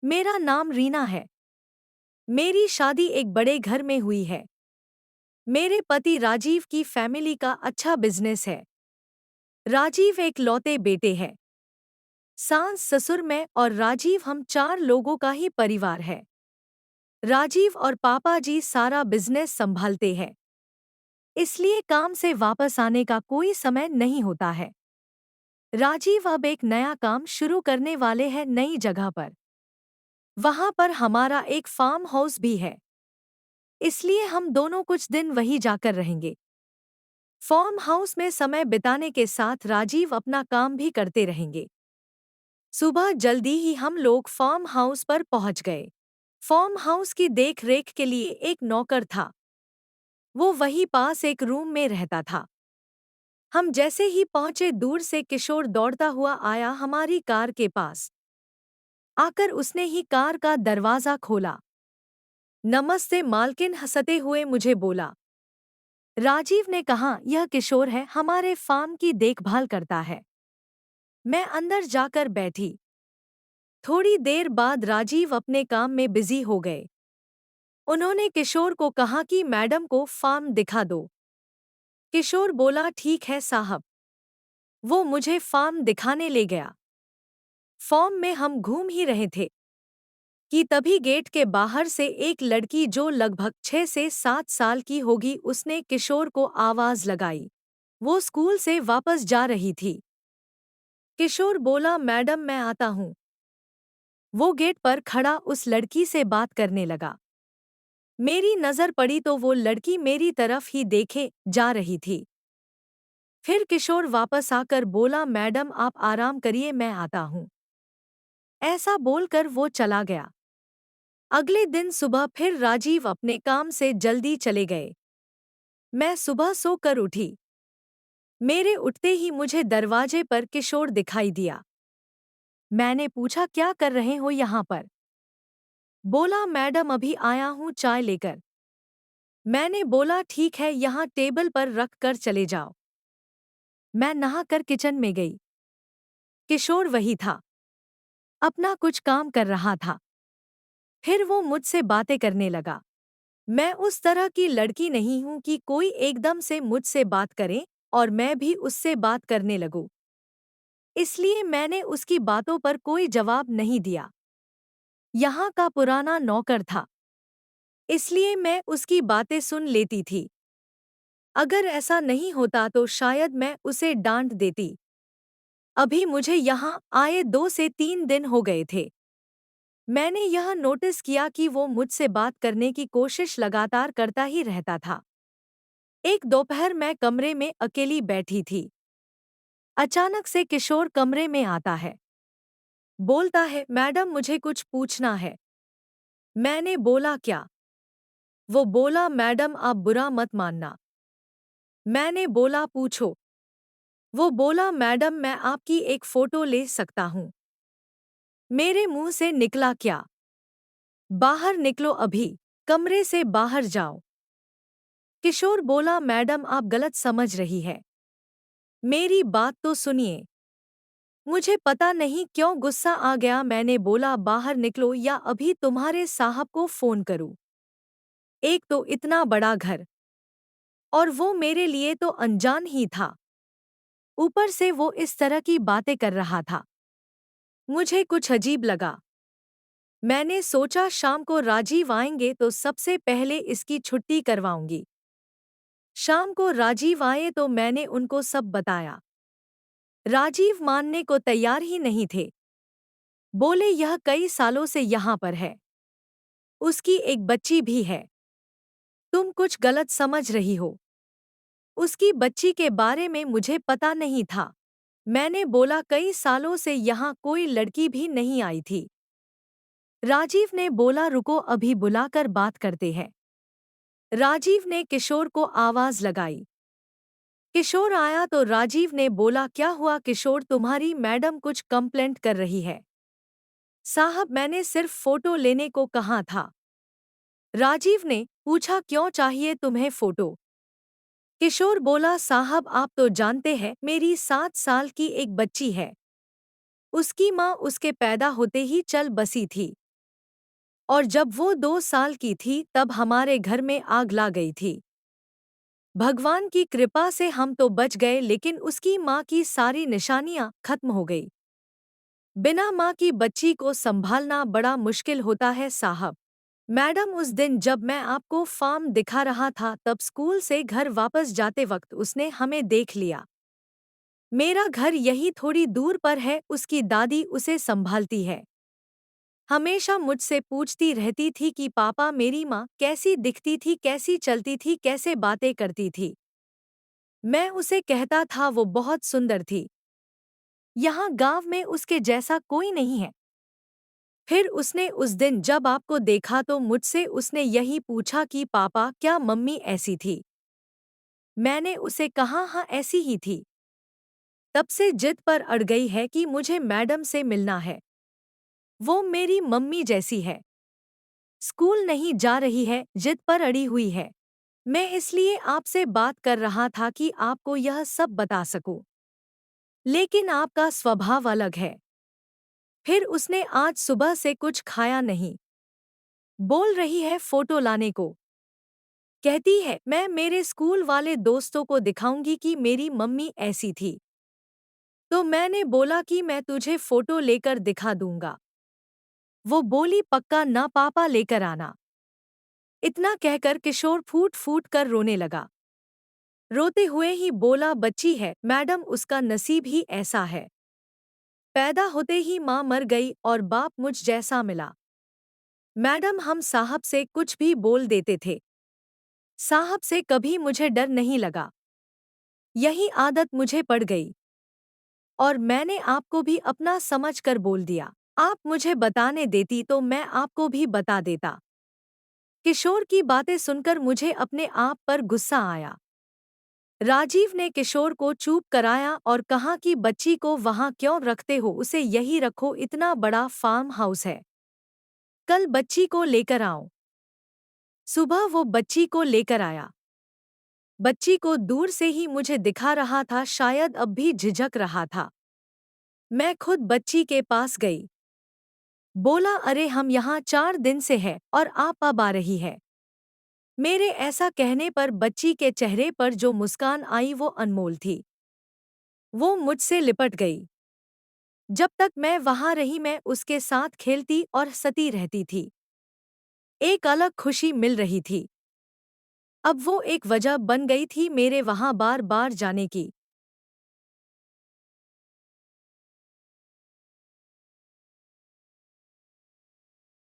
मेरा नाम रीना है। मेरी शादी एक बड़े घर में हुई है। मेरे पति राजीव की फैमिली का अच्छा बिजनेस है। राजीव एक लौते बेटे हैं। सास ससुर मैं और राजीव हम 4 लोगों का ही परिवार है। राजीव और पापा जी सारा बिजनेस संभालते हैं, इसलिए काम से वापस आने का कोई समय नहीं होता है। राजीव अब एक नया काम शुरू करने वाले हैं नई जगह पर। वहां पर हमारा एक फार्म हाउस भी है, इसलिए हम दोनों कुछ दिन वहीं जाकर रहेंगे। फार्म हाउस में समय बिताने के साथ राजीव अपना काम भी करते रहेंगे। सुबह जल्दी ही हम लोग फार्म हाउस पर पहुंच गए। फार्म हाउस की देख रेख के लिए एक नौकर था। वो वहीं पास एक रूम में रहता था। हम जैसे ही पहुंचे दूर से किशोर दौड़ता हुआ आया हमारी कार के पास। आकर उसने ही कार का दरवाजा खोला। नमस्ते मालकिन, हंसते हुए मुझे बोला। राजीव ने कहा, यह किशोर है, हमारे फार्म की देखभाल करता है। मैं अंदर जाकर बैठी। थोड़ी देर बाद राजीव अपने काम में बिजी हो गए। उन्होंने किशोर को कहा कि मैडम को फार्म दिखा दो। किशोर बोला, ठीक है साहब। वो मुझे फार्म दिखाने ले गया। फार्म में हम घूम ही रहे थे कि तभी गेट के बाहर से एक लड़की जो लगभग 6 से 7 साल की होगी, उसने किशोर को आवाज लगाई। वो स्कूल से वापस जा रही थी। किशोर बोला, मैडम मैं आता हूँ। वो गेट पर खड़ा उस लड़की से बात करने लगा। मेरी नजर पड़ी तो वो लड़की मेरी तरफ ही देखे जा रही थी। फिर किशोर वापस आकर बोला, मैडम आप आराम करिए, मैं आता हूँ। ऐसा बोलकर वो चला गया। अगले दिन सुबह फिर राजीव अपने काम से जल्दी चले गए। मैं सुबह सोकर उठी। मेरे उठते ही मुझे दरवाजे पर किशोर दिखाई दिया। मैंने पूछा, क्या कर रहे हो यहाँ पर? बोला, मैडम अभी आया हूँ चाय लेकर। मैंने बोला, ठीक है, यहाँ टेबल पर रख कर चले जाओ। मैं नहाकर किचन में गई। किशोर वही था, अपना कुछ काम कर रहा था। फिर वो मुझसे बातें करने लगा। मैं उस तरह की लड़की नहीं हूं कि कोई एकदम से मुझसे बात करे और मैं भी उससे बात करने लगूं। इसलिए मैंने उसकी बातों पर कोई जवाब नहीं दिया। यहाँ का पुराना नौकर था, इसलिए मैं उसकी बातें सुन लेती थी। अगर ऐसा नहीं होता तो शायद मैं उसे डांट देती। अभी मुझे यहाँ आए 2 से 3 दिन हो गए थे। मैंने यह नोटिस किया कि वो मुझसे बात करने की कोशिश लगातार करता ही रहता था। एक दोपहर मैं कमरे में अकेली बैठी थी। अचानक से किशोर कमरे में आता है। बोलता है, मैडम मुझे कुछ पूछना है। मैंने बोला, क्या? वो बोला, मैडम आप बुरा मत मानना। मैंने बोला, पूछो। वो बोला, मैडम मैं आपकी एक फोटो ले सकता हूँ। मेरे मुंह से निकला, क्या? बाहर निकलो अभी, कमरे से बाहर जाओ। किशोर बोला, मैडम आप गलत समझ रही है। मेरी बात तो सुनिए। मुझे पता नहीं क्यों गुस्सा आ गया। मैंने बोला, बाहर निकलो या अभी तुम्हारे साहब को फोन करूं। एक तो इतना बड़ा घर और वो मेरे लिए तो अनजान ही था। ऊपर से वो इस तरह की बातें कर रहा था। मुझे कुछ अजीब लगा। मैंने सोचा शाम को राजीव आएंगे तो सबसे पहले इसकी छुट्टी करवाऊंगी। शाम को राजीव आए तो मैंने उनको सब बताया। राजीव मानने को तैयार ही नहीं थे। बोले, यह कई सालों से यहाँ पर है। उसकी एक बच्ची भी है। तुम कुछ गलत समझ रही हो। उसकी बच्ची के बारे में मुझे पता नहीं था। मैंने बोला, कई सालों से यहाँ कोई लड़की भी नहीं आई थी। राजीव ने बोला, रुको अभी बुलाकर बात करते हैं। राजीव ने किशोर को आवाज लगाई। किशोर आया तो राजीव ने बोला, क्या हुआ किशोर, तुम्हारी मैडम कुछ कंप्लेंट कर रही है। साहब मैंने सिर्फ फोटो लेने को कहा था। राजीव ने पूछा, क्यों चाहिए तुम्हें फोटो? किशोर बोला, साहब आप तो जानते हैं मेरी 7 साल की एक बच्ची है। उसकी माँ उसके पैदा होते ही चल बसी थी। और जब वो 2 साल की थी तब हमारे घर में आग ला गई थी। भगवान की कृपा से हम तो बच गए, लेकिन उसकी माँ की सारी निशानियां खत्म हो गई। बिना माँ की बच्ची को संभालना बड़ा मुश्किल होता है साहब। मैडम, उस दिन जब मैं आपको फार्म दिखा रहा था तब स्कूल से घर वापस जाते वक्त उसने हमें देख लिया। मेरा घर यही थोड़ी दूर पर है, उसकी दादी उसे संभालती है। हमेशा मुझसे पूछती रहती थी कि पापा, मेरी माँ कैसी दिखती थी, कैसी चलती थी, कैसे बातें करती थी। मैं उसे कहता था वो बहुत सुंदर थी। यहाँ गांव में उसके जैसा कोई नहीं है। फिर उसने उस दिन जब आपको देखा तो मुझसे उसने यही पूछा कि पापा, क्या मम्मी ऐसी थी? मैंने उसे कहा हाँ, ऐसी ही थी। तब से जिद पर अड़ गई है कि मुझे मैडम से मिलना है। वो मेरी मम्मी जैसी है। स्कूल नहीं जा रही है, जिद पर अड़ी हुई है। मैं इसलिए आपसे बात कर रहा था कि आपको यह सब बता सकूं। लेकिन आपका स्वभाव अलग है। फिर उसने आज सुबह से कुछ खाया नहीं। बोल रही है फोटो लाने को। कहती है मैं मेरे स्कूल वाले दोस्तों को दिखाऊंगी कि मेरी मम्मी ऐसी थी। तो मैंने बोला कि मैं तुझे फोटो लेकर दिखा दूंगा। वो बोली पक्का ना पापा, लेकर आना। इतना कहकर किशोर फूट फूट कर रोने लगा। रोते हुए ही बोला, बच्ची है मैडम, उसका नसीब ही ऐसा है। पैदा होते ही माँ मर गई और बाप मुझ जैसा मिला। मैडम, हम साहब से कुछ भी बोल देते थे। साहब से कभी मुझे डर नहीं लगा। यही आदत मुझे पड़ गई और मैंने आपको भी अपना समझ कर बोल दिया। आप मुझे बताने देती तो मैं आपको भी बता देता। किशोर की बातें सुनकर मुझे अपने आप पर गुस्सा आया। राजीव ने किशोर को चुप कराया और कहा कि बच्ची को वहां क्यों रखते हो, उसे यही रखो, इतना बड़ा फार्म हाउस है। कल बच्ची को लेकर आओ। सुबह वो बच्ची को लेकर आया। बच्ची को दूर से ही मुझे दिखा रहा था, शायद अब भी झिझक रहा था। मैं खुद बच्ची के पास गई। बोला, अरे हम यहाँ 4 दिन से हैं और आप अब आ रही है। मेरे ऐसा कहने पर बच्ची के चेहरे पर जो मुस्कान आई वो अनमोल थी। वो मुझसे लिपट गई। जब तक मैं वहां रही मैं उसके साथ खेलती और सती रहती थी। एक अलग खुशी मिल रही थी। अब वो एक वजह बन गई थी मेरे वहां बार बार जाने की।